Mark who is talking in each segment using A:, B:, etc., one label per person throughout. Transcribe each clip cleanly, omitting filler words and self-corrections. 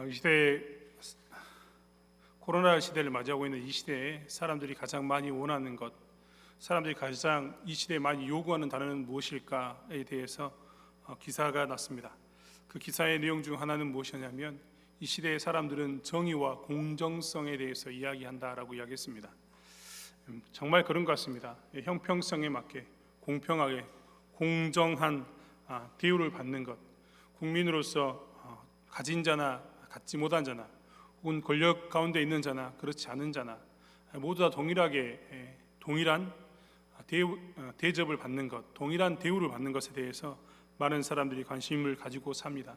A: 이 시대에 코로나 시대를 맞이하고 있는 이 시대에 사람들이 가장 많이 원하는 것, 사람들이 가장 이 시대에 많이 요구하는 단어는 무엇일까에 대해서 기사가 났습니다. 그 기사의 내용 중 하나는 무엇이냐면 이 시대의 사람들은 정의와 공정성에 대해서 이야기한다라고 이야기했습니다. 정말 그런 것 같습니다. 형평성에 맞게 공평하게 공정한 대우를 받는 것, 국민으로서 가진 자나 갖지 못한 자나 혹은 권력 가운데 있는 자나 그렇지 않은 자나 모두 다 동일하게 동일한 대접을 받는 것, 동일한 대우를 받는 것에 대해서 많은 사람들이 관심을 가지고 삽니다.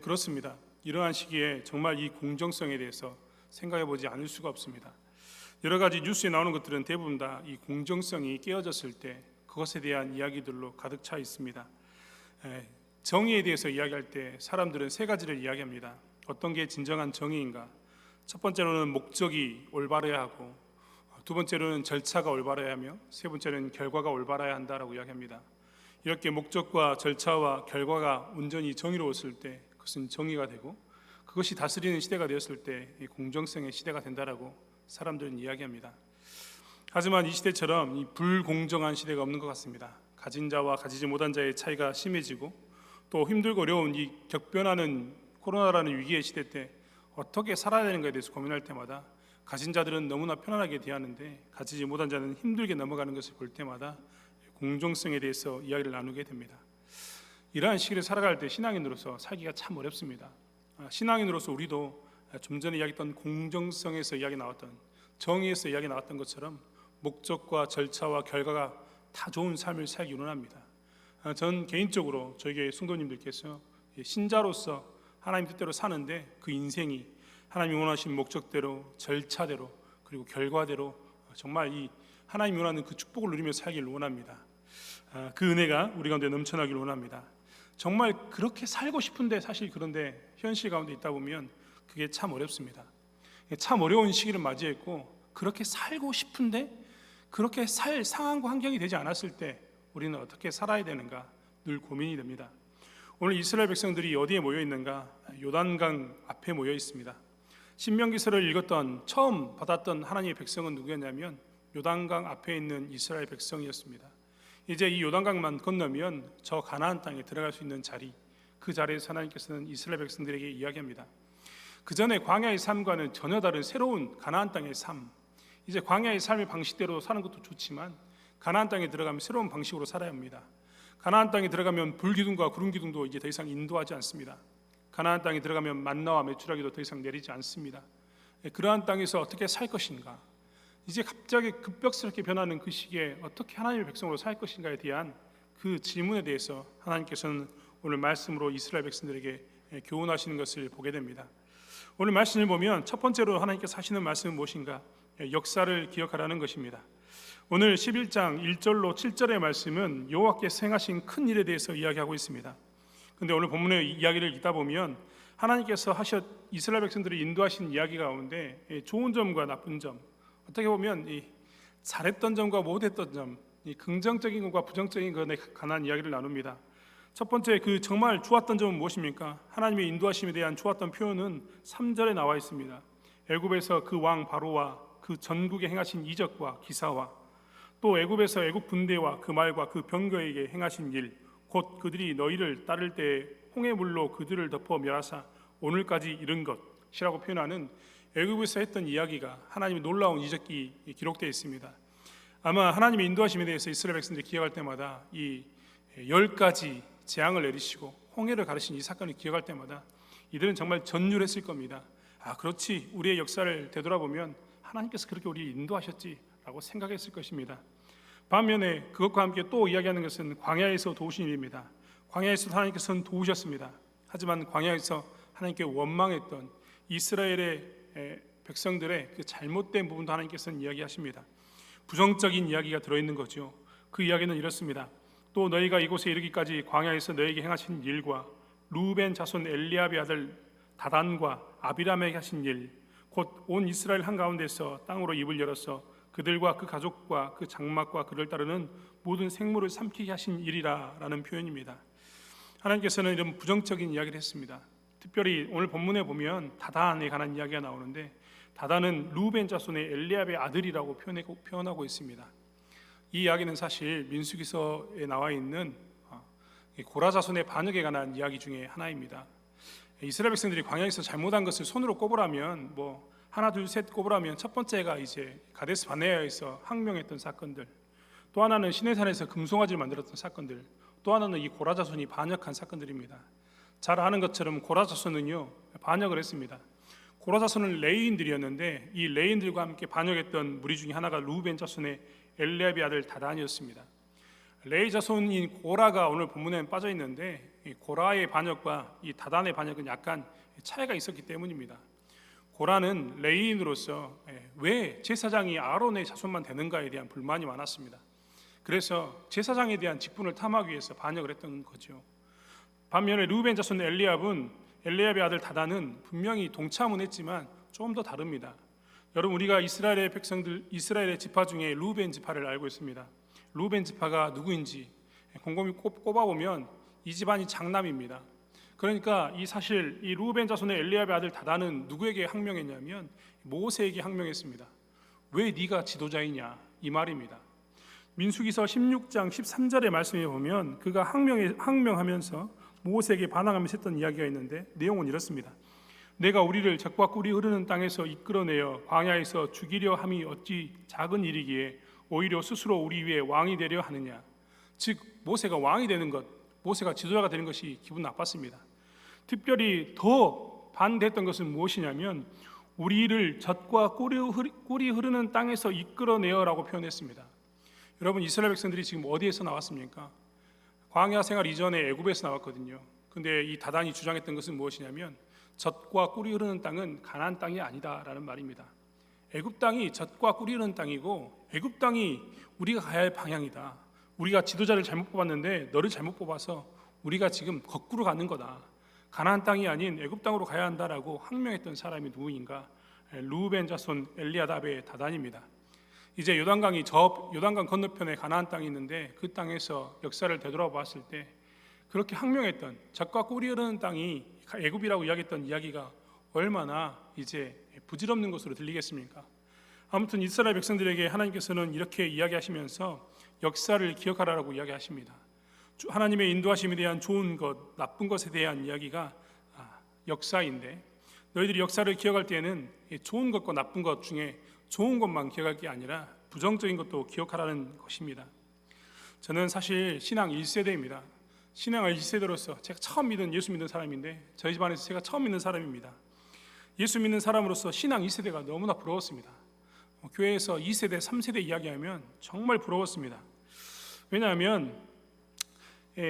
A: 그렇습니다. 이러한 시기에 정말 이 공정성에 대해서 생각해 보지 않을 수가 없습니다. 여러 가지 뉴스에 나오는 것들은 대부분 다 이 공정성이 깨어졌을 때 그것에 대한 이야기들로 가득 차 있습니다. 정의에 대해서 이야기할 때 사람들은 세 가지를 이야기합니다. 어떤 게 진정한 정의인가? 첫 번째로는 목적이 올바라야 하고, 두 번째로는 절차가 올바라야 하며, 세 번째는 결과가 올바라야 한다라고 이야기합니다. 이렇게 목적과 절차와 결과가 온전히 정의로웠을 때 그것은 정의가 되고, 그것이 다스리는 시대가 되었을 때 이 공정성의 시대가 된다라고 사람들은 이야기합니다. 하지만 이 시대처럼 이 불공정한 시대가 없는 것 같습니다. 가진 자와 가지지 못한 자의 차이가 심해지고, 또 힘들고 어려운 이 격변하는 코로나라는 위기의 시대 때 어떻게 살아야 되는 것에 대해서 고민할 때마다 가진 자들은 너무나 편안하게 대하는데 가지지 못한 자는 힘들게 넘어가는 것을 볼 때마다 공정성에 대해서 이야기를 나누게 됩니다. 이러한 시기를 살아갈 때 신앙인으로서 살기가 참 어렵습니다. 신앙인으로서 우리도 좀 전에 이야기했던 공정성에서 이야기 나왔던, 정의에서 이야기 나왔던 것처럼 목적과 절차와 결과가 다 좋은 삶을 살기 원합니다. 전 개인적으로 저희 교회 성도님들께서 신자로서 하나님 뜻대로 사는데 그 인생이 하나님이 원하신 목적대로, 절차대로, 그리고 결과대로 정말 이 하나님이 원하는 그 축복을 누리며 살기를 원합니다. 그 은혜가 우리 가운데 넘쳐나기를 원합니다. 정말 그렇게 살고 싶은데 사실 그런데 현실 가운데 있다 보면 그게 참 어렵습니다. 참 어려운 시기를 맞이했고, 그렇게 살고 싶은데 그렇게 살 상황과 환경이 되지 않았을 때 우리는 어떻게 살아야 되는가 늘 고민이 됩니다. 오늘 이스라엘 백성들이 어디에 모여 있는가? 요단강 앞에 모여 있습니다. 신명기서를 읽었던 처음 받았던 하나님의 백성은 누구였냐면 요단강 앞에 있는 이스라엘 백성이었습니다. 이제 이 요단강만 건너면 저 가나안 땅에 들어갈 수 있는 자리, 그 자리에서 하나님께서는 이스라엘 백성들에게 이야기합니다. 그 전에 광야의 삶과는 전혀 다른 새로운 가나안 땅의 삶, 이제 광야의 삶의 방식대로 사는 것도 좋지만 가나안 땅에 들어가면 새로운 방식으로 살아야 합니다. 가나안 땅에 들어가면 불기둥과 구름기둥도 이제 더 이상 인도하지 않습니다. 가나안 땅에 들어가면 만나와 메추라기도 더 이상 내리지 않습니다. 그러한 땅에서 어떻게 살 것인가, 이제 갑자기 급격스럽게 변하는 그 시기에 어떻게 하나님의 백성으로 살 것인가에 대한 그 질문에 대해서 하나님께서는 오늘 말씀으로 이스라엘 백성들에게 교훈하시는 것을 보게 됩니다. 오늘 말씀을 보면 첫 번째로 하나님께서 하시는 말씀은 무엇인가? 역사를 기억하라는 것입니다. 오늘 11장 1절로 7절의 말씀은 여호와께서 행하신 큰 일에 대해서 이야기하고 있습니다. 그런데 오늘 본문의 이야기를 읽다 보면 하나님께서 이스라엘 백성들을 인도하신 이야기 가운데 좋은 점과 나쁜 점, 어떻게 보면 잘했던 점과 못했던 점, 긍정적인 것과 부정적인 것에 관한 이야기를 나눕니다. 첫 번째, 그 정말 좋았던 점은 무엇입니까? 하나님의 인도하심에 대한 좋았던 표현은 3절에 나와 있습니다. 애굽에서 그 왕 바로와 그 전국에 행하신 이적과 기사와 또 애굽에서 애굽 군대와 그 말과 그 병거에게 행하신 일, 곧 그들이 너희를 따를 때 홍해 물로 그들을 덮어 멸하사 오늘까지 이른 것이라고 표현하는 애굽에서 했던 이야기가 하나님의 놀라운 이적이 기록되어 있습니다. 아마 하나님의 인도하심에 대해서 이스라엘 백성들이 기억할 때마다 이 10가지 재앙을 내리시고 홍해를 가르신 이 사건을 기억할 때마다 이들은 정말 전율했을 겁니다. 그렇지, 우리의 역사를 되돌아보면 하나님께서 그렇게 우리를 인도하셨지라고 생각했을 것입니다. 반면에 그것과 함께 또 이야기하는 것은 광야에서 도우신 일입니다. 광야에서 하나님께서는 도우셨습니다. 하지만 광야에서 하나님께 원망했던 이스라엘의 백성들의 그 잘못된 부분도 하나님께서는 이야기하십니다. 부정적인 이야기가 들어있는 거죠. 그 이야기는 이렇습니다. 또 너희가 이곳에 이르기까지 광야에서 너희에게 행하신 일과 루벤 자손 엘리압의 아들 다단과 아비람에게 하신 일, 곧 온 이스라엘 한가운데서 땅으로 입을 열어서 그들과 그 가족과 그 장막과 그를 따르는 모든 생물을 삼키게 하신 일이라 라는 표현입니다. 하나님께서는 이런 부정적인 이야기를 했습니다. 특별히 오늘 본문에 보면 다단에 관한 이야기가 나오는데, 다단은 루벤 자손의 엘리압의 아들이라고 표현하고 있습니다. 이 이야기는 사실 민수기서에 나와 있는 고라 자손의 반역에 관한 이야기 중에 하나입니다. 이스라엘 백성들이 광야에서 잘못한 것을 손으로 꼽으라면 하나 둘 셋 꼽으라면 첫 번째가 이제 가데스 바네아에서 항명했던 사건들, 또 하나는 시내산에서 금송아지를 만들었던 사건들, 또 하나는 이 고라 자손이 반역한 사건들입니다. 잘 아는 것처럼 고라 자손은요 반역을 했습니다. 고라 자손은 레위인들이었는데, 이 레위인들과 함께 반역했던 무리 중에 하나가 루벤 자손의 엘리압의 아들 다단이었습니다. 레위 자손인 고라가 오늘 본문에 빠져 있는데, 이 고라의 반역과 이 다단의 반역은 약간 차이가 있었기 때문입니다. 고라는 레위인으로서 왜 제사장이 아론의 자손만 되는가에 대한 불만이 많았습니다. 그래서 제사장에 대한 직분을 탐하기 위해서 반역을 했던 거죠. 반면에 루벤 자손 엘리압의 아들 다단은 분명히 동참은 했지만 조금 더 다릅니다. 여러분, 우리가 이스라엘의 백성들, 이스라엘의 지파 중에 루벤 지파를 알고 있습니다. 루벤 지파가 누구인지 곰곰이 꼽아보면 이 집안이 장남입니다. 그러니까 사실 이 루벤 자손의 엘리압의 아들 다단은 누구에게 항명했냐면 모세에게 항명했습니다. 왜 네가 지도자이냐, 이 말입니다. 민수기서 16장 13절의 말씀에 보면 그가 항명하면서 모세에게 반항하면서 했던 이야기가 있는데, 내용은 이렇습니다. 내가 우리를 적과 꿀이 흐르는 땅에서 이끌어내어 광야에서 죽이려 함이 어찌 작은 일이기에 오히려 스스로 우리 위에 왕이 되려 하느냐. 즉 모세가 왕이 되는 것, 모세가 지도자가 되는 것이 기분 나빴습니다. 특별히 더 반대했던 것은 무엇이냐면 우리를 젖과 꿀이 흐르는 땅에서 이끌어내어라고 표현했습니다. 여러분, 이스라엘 백성들이 지금 어디에서 나왔습니까? 광야 생활 이전에 애굽에서 나왔거든요. 근데 이 다단이 주장했던 것은 무엇이냐면 젖과 꿀이 흐르는 땅은 가나안 땅이 아니다라는 말입니다. 애굽 땅이 젖과 꿀이 흐르는 땅이고, 애굽 땅이 우리가 가야 할 방향이다. 우리가 지도자를 잘못 뽑았는데 너를 잘못 뽑아서 우리가 지금 거꾸로 가는 거다. 가나안 땅이 아닌 애굽 땅으로 가야 한다라고 항명했던 사람이 누구인가? 루벤 자손 엘리아답의 다단입니다. 이제 요단강 건너편에 가나안 땅이 있는데, 그 땅에서 역사를 되돌아봤을 때 그렇게 항명했던 젖과 꿀이 흐르는 땅이 애굽이라고 이야기했던 이야기가 얼마나 이제 부질없는 것으로 들리겠습니까? 아무튼 이스라엘 백성들에게 하나님께서는 이렇게 이야기하시면서 역사를 기억하라고 이야기하십니다. 하나님의 인도하심에 대한 좋은 것, 나쁜 것에 대한 이야기가 역사인데, 너희들이 역사를 기억할 때에는 좋은 것과 나쁜 것 중에 좋은 것만 기억할 게 아니라 부정적인 것도 기억하라는 것입니다. 저는 사실 신앙 1세대입니다. 신앙 1세대로서 제가 처음 믿은 예수 믿는 사람인데, 저희 집안에서 제가 처음 믿는 사람입니다. 예수 믿는 사람으로서 신앙 2세대가 너무나 부러웠습니다. 교회에서 2세대, 3세대 이야기하면 정말 부러웠습니다. 왜냐하면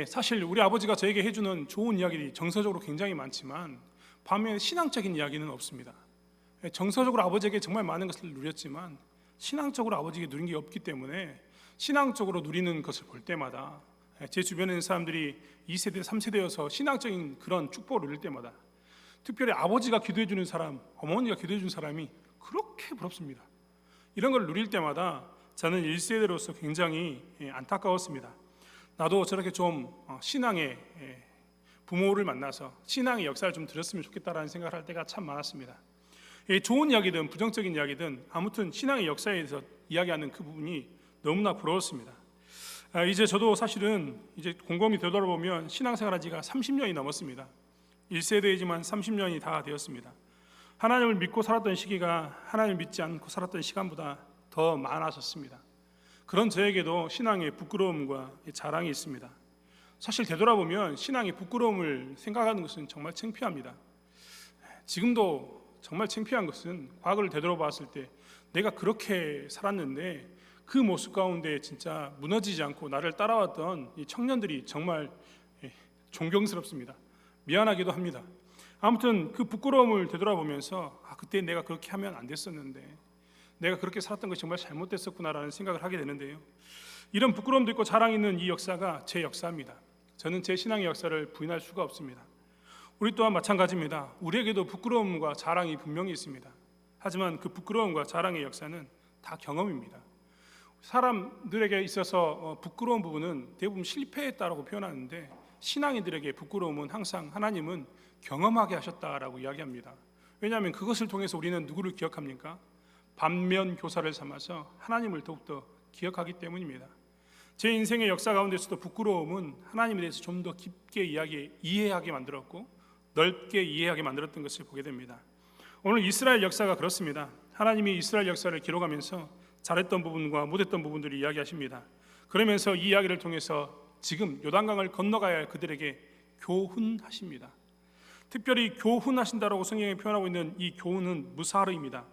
A: 사실 우리 아버지가 저에게 해주는 좋은 이야기들이 정서적으로 굉장히 많지만 반면에 신앙적인 이야기는 없습니다. 정서적으로 아버지에게 정말 많은 것을 누렸지만 신앙적으로 아버지에게 누린 게 없기 때문에 신앙적으로 누리는 것을 볼 때마다 제 주변에 있는 사람들이 2세대, 3세대여서 신앙적인 그런 축복을 누릴 때마다 특별히 아버지가 기도해 주는 사람, 어머니가 기도해 주는 사람이 그렇게 부럽습니다. 이런 걸 누릴 때마다 저는 1세대로서 굉장히 안타까웠습니다. 나도 저렇게 좀 신앙의 부모를 만나서 신앙의 역사를 좀 들었으면 좋겠다라는 생각을 할 때가 참 많았습니다. 좋은 이야기든 부정적인 이야기든 아무튼 신앙의 역사에 대해서 이야기하는 그 부분이 너무나 부러웠습니다. 이제 저도 사실은 이제 곰곰이 되돌아보면 신앙생활한 지가 30년이 넘었습니다. 1세대이지만 30년이 다 되었습니다. 하나님을 믿고 살았던 시기가 하나님을 믿지 않고 살았던 시간보다 더 많아졌습니다. 그런 저에게도 신앙의 부끄러움과 자랑이 있습니다. 사실 되돌아보면 신앙의 부끄러움을 생각하는 것은 정말 창피합니다. 지금도 정말 창피한 것은 과거를 되돌아봤을 때 내가 그렇게 살았는데 그 모습 가운데 진짜 무너지지 않고 나를 따라왔던 이 청년들이 정말 존경스럽습니다. 미안하기도 합니다. 아무튼 그 부끄러움을 되돌아보면서 그때 내가 그렇게 하면 안 됐었는데, 내가 그렇게 살았던 것이 정말 잘못됐었구나라는 생각을 하게 되는데요. 이런 부끄러움도 있고 자랑이 있는 이 역사가 제 역사입니다. 저는 제 신앙의 역사를 부인할 수가 없습니다. 우리 또한 마찬가지입니다. 우리에게도 부끄러움과 자랑이 분명히 있습니다. 하지만 그 부끄러움과 자랑의 역사는 다 경험입니다. 사람들에게 있어서 부끄러운 부분은 대부분 실패했다라고 표현하는데 신앙인들에게 부끄러움은 항상 하나님은 경험하게 하셨다라고 이야기합니다. 왜냐하면 그것을 통해서 우리는 누구를 기억합니까? 반면 교사를 삼아서 하나님을 더욱더 기억하기 때문입니다. 제 인생의 역사 가운데서도 부끄러움은 하나님에 대해서 좀 더 깊게 이해하게 만들었고 넓게 이해하게 만들었던 것을 보게 됩니다. 오늘 이스라엘 역사가 그렇습니다. 하나님이 이스라엘 역사를 기록하면서 잘했던 부분과 못했던 부분들을 이야기하십니다. 그러면서 이 이야기를 통해서 지금 요단강을 건너가야 할 그들에게 교훈하십니다. 특별히 교훈하신다라고 성경에 표현하고 있는 이 교훈은 무사르입니다.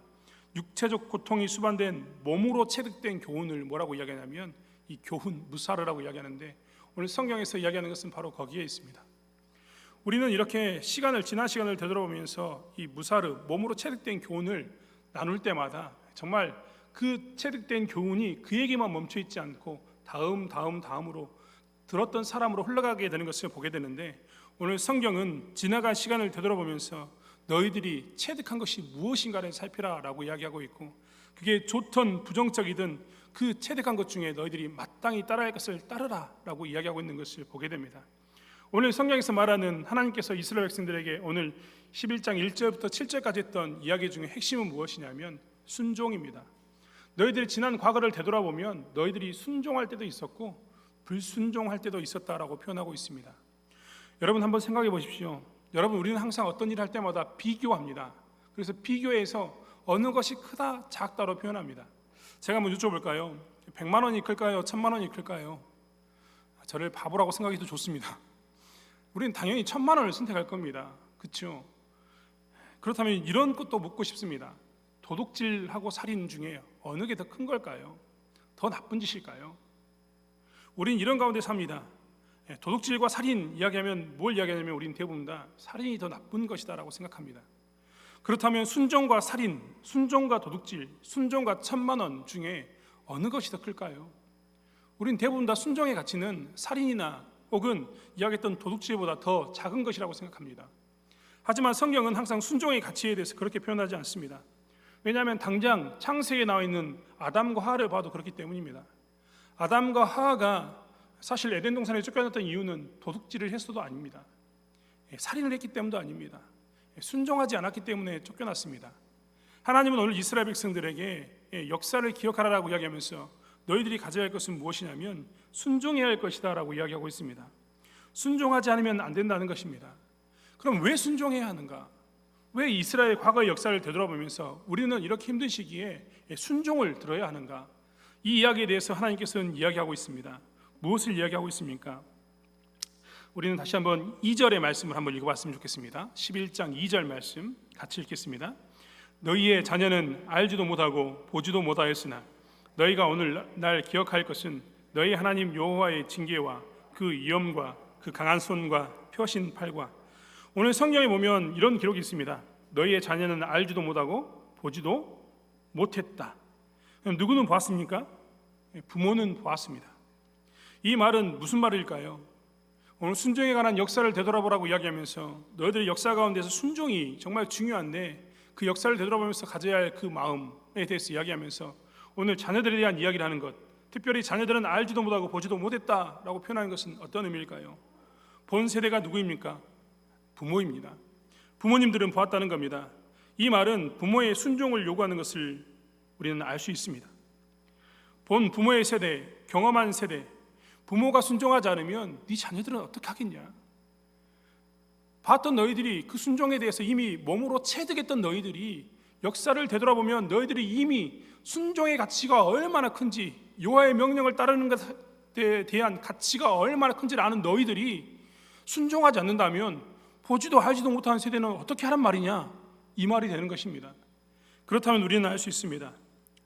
A: 육체적 고통이 수반된 몸으로 체득된 교훈을 뭐라고 이야기하냐면 이 교훈 무사르라고 이야기하는데, 오늘 성경에서 이야기하는 것은 바로 거기에 있습니다. 우리는 이렇게 지난 시간을 되돌아보면서 이 무사르, 몸으로 체득된 교훈을 나눌 때마다 정말 그 체득된 교훈이 그에게만 멈춰 있지 않고 다음으로 들었던 사람으로 흘러가게 되는 것을 보게 되는데, 오늘 성경은 지나간 시간을 되돌아보면서 너희들이 체득한 것이 무엇인가를 살피라라고 이야기하고 있고, 그게 좋든 부정적이든 그 체득한 것 중에 너희들이 마땅히 따라야 할 것을 따르라라고 이야기하고 있는 것을 보게 됩니다. 오늘 성경에서 말하는 하나님께서 이스라엘 백성들에게 오늘 11장 1절부터 7절까지 했던 이야기 중에 핵심은 무엇이냐면 순종입니다. 너희들이 지난 과거를 되돌아보면 너희들이 순종할 때도 있었고 불순종할 때도 있었다라고 표현하고 있습니다. 여러분 한번 생각해 보십시오. 여러분, 우리는 항상 어떤 일을 할 때마다 비교합니다. 그래서 비교해서 어느 것이 크다 작다로 표현합니다. 제가 한번 여쭤볼까요? 100만 원이 클까요? 1000만 원이 클까요? 저를 바보라고 생각해도 좋습니다. 우리는 당연히 1000만 원을 선택할 겁니다. 그렇죠? 그렇다면 이런 것도 묻고 싶습니다. 도둑질하고 살인 중에 어느 게 더 큰 걸까요? 더 나쁜 짓일까요? 우리는 이런 가운데 삽니다. 도둑질과 살인 이야기하면 뭘 이야기하냐면 우리는 대부분 다 살인이 더 나쁜 것이다라고 생각합니다. 그렇다면 순종과 살인, 순종과 도둑질, 순종과 1000만 원 중에 어느 것이 더 클까요? 우리는 대부분 다 순종의 가치는 살인이나 혹은 이야기했던 도둑질보다 더 작은 것이라고 생각합니다. 하지만 성경은 항상 순종의 가치에 대해서 그렇게 표현하지 않습니다. 왜냐하면 당장 창세기에 나와 있는 아담과 하와를 봐도 그렇기 때문입니다. 아담과 하와가 사실 에덴 동산에 쫓겨났던 이유는 도둑질을 했어도 아닙니다. 살인을 했기 때문도 아닙니다. 순종하지 않았기 때문에 쫓겨났습니다. 하나님은 오늘 이스라엘 백성들에게 역사를 기억하라라고 이야기하면서 너희들이 가져야 할 것은 무엇이냐면 순종해야 할 것이다 라고 이야기하고 있습니다. 순종하지 않으면 안 된다는 것입니다. 그럼 왜 순종해야 하는가? 왜 이스라엘 과거의 역사를 되돌아보면서 우리는 이렇게 힘든 시기에 순종을 들어야 하는가? 이 이야기에 대해서 하나님께서는 이야기하고 있습니다. 무엇을 이야기하고 있습니까? 우리는 다시 한번 2절의 말씀을 한번 읽어봤으면 좋겠습니다. 11장 2절 말씀 같이 읽겠습니다. 너희의 자녀는 알지도 못하고 보지도 못하였으나 너희가 오늘 날 기억할 것은 너희 하나님 여호와의 징계와 그 위엄과 그 강한 손과 펴신 팔과. 오늘 성경에 보면 이런 기록이 있습니다. 너희의 자녀는 알지도 못하고 보지도 못했다. 그럼 누구는 보았습니까? 부모는 보았습니다. 이 말은 무슨 말일까요? 오늘 순종에 관한 역사를 되돌아보라고 이야기하면서 너희들의 역사 가운데서 순종이 정말 중요한데 그 역사를 되돌아보면서 가져야 할 그 마음에 대해서 이야기하면서 오늘 자녀들에 대한 이야기를 하는 것, 특별히 자녀들은 알지도 못하고 보지도 못했다라고 표현하는 것은 어떤 의미일까요? 본 세대가 누구입니까? 부모입니다. 부모님들은 보았다는 겁니다. 이 말은 부모의 순종을 요구하는 것을 우리는 알 수 있습니다. 본 부모의 세대, 경험한 세대, 부모가 순종하지 않으면 네 자녀들은 어떻게 하겠냐? 봤던 너희들이 그 순종에 대해서 이미 몸으로 체득했던 너희들이 역사를 되돌아보면 너희들이 이미 순종의 가치가 얼마나 큰지, 여호와의 명령을 따르는 것에 대한 가치가 얼마나 큰지를 아는 너희들이 순종하지 않는다면 보지도 알지도 못하는 세대는 어떻게 하란 말이냐? 이 말이 되는 것입니다. 그렇다면 우리는 알 수 있습니다.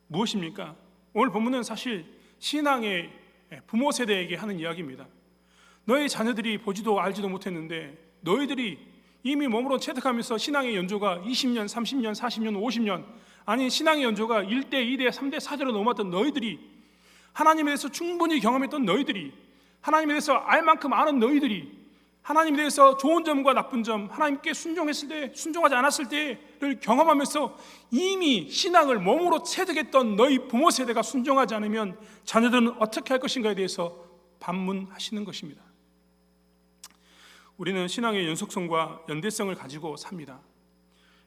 A: 무엇입니까? 오늘 본문은 사실 신앙의 부모 세대에게 하는 이야기입니다. 너희 자녀들이 보지도 알지도 못했는데 너희들이 이미 몸으로 체득하면서 신앙의 연조가 20년, 30년, 40년, 50년, 아니 신앙의 연조가 1대, 2대, 3대, 4대로 넘었던 너희들이, 하나님에 대해서 충분히 경험했던 너희들이, 하나님에 대해서 알 만큼 아는 너희들이, 하나님에 대해서 좋은 점과 나쁜 점, 하나님께 순종했을 때, 순종하지 않았을 때를 경험하면서 이미 신앙을 몸으로 체득했던 너희 부모 세대가 순종하지 않으면 자녀들은 어떻게 할 것인가에 대해서 반문하시는 것입니다. 우리는 신앙의 연속성과 연대성을 가지고 삽니다.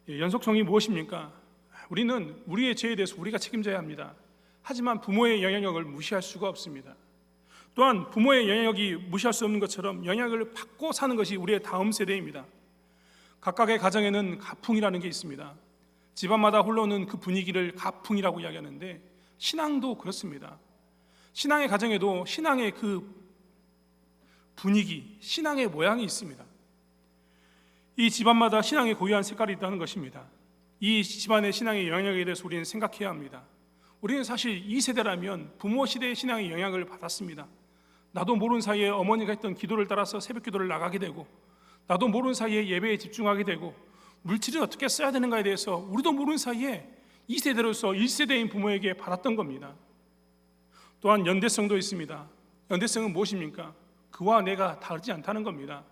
A: 연속성이 무엇입니까? 우리는 우리의 죄에 대해서 우리가 책임져야 합니다. 하지만 부모의 영향력을 무시할 수가 없습니다. 또한 부모의 영향력이 무시할 수 없는 것처럼 영향을 받고 사는 것이 우리의 다음 세대입니다. 각각의 가정에는 가풍이라는 게 있습니다. 집안마다 흘러오는 그 분위기를 가풍이라고 이야기하는데, 신앙도 그렇습니다. 신앙의 가정에도 신앙의 그 분위기, 신앙의 모양이 있습니다. 이 집안마다 신앙의 고유한 색깔이 있다는 것입니다. 이 집안의 신앙의 영향에 대해서 우리는 생각해야 합니다. 우리는 사실 이 세대라면 부모 시대의 신앙의 영향을 받았습니다. 나도 모르는 사이에 어머니가 했던 기도를 따라서 새벽 기도를 나가게 되고, 나도 모르는 사이에 예배에 집중하게 되고, 물질은 어떻게 써야 되는가에 대해서 우리도 모르는 사이에 2세대로서 1세대인 부모에게 받았던 겁니다. 또한 연대성도 있습니다. 연대성은 무엇입니까? 그와 내가 다르지 않다는 겁니다.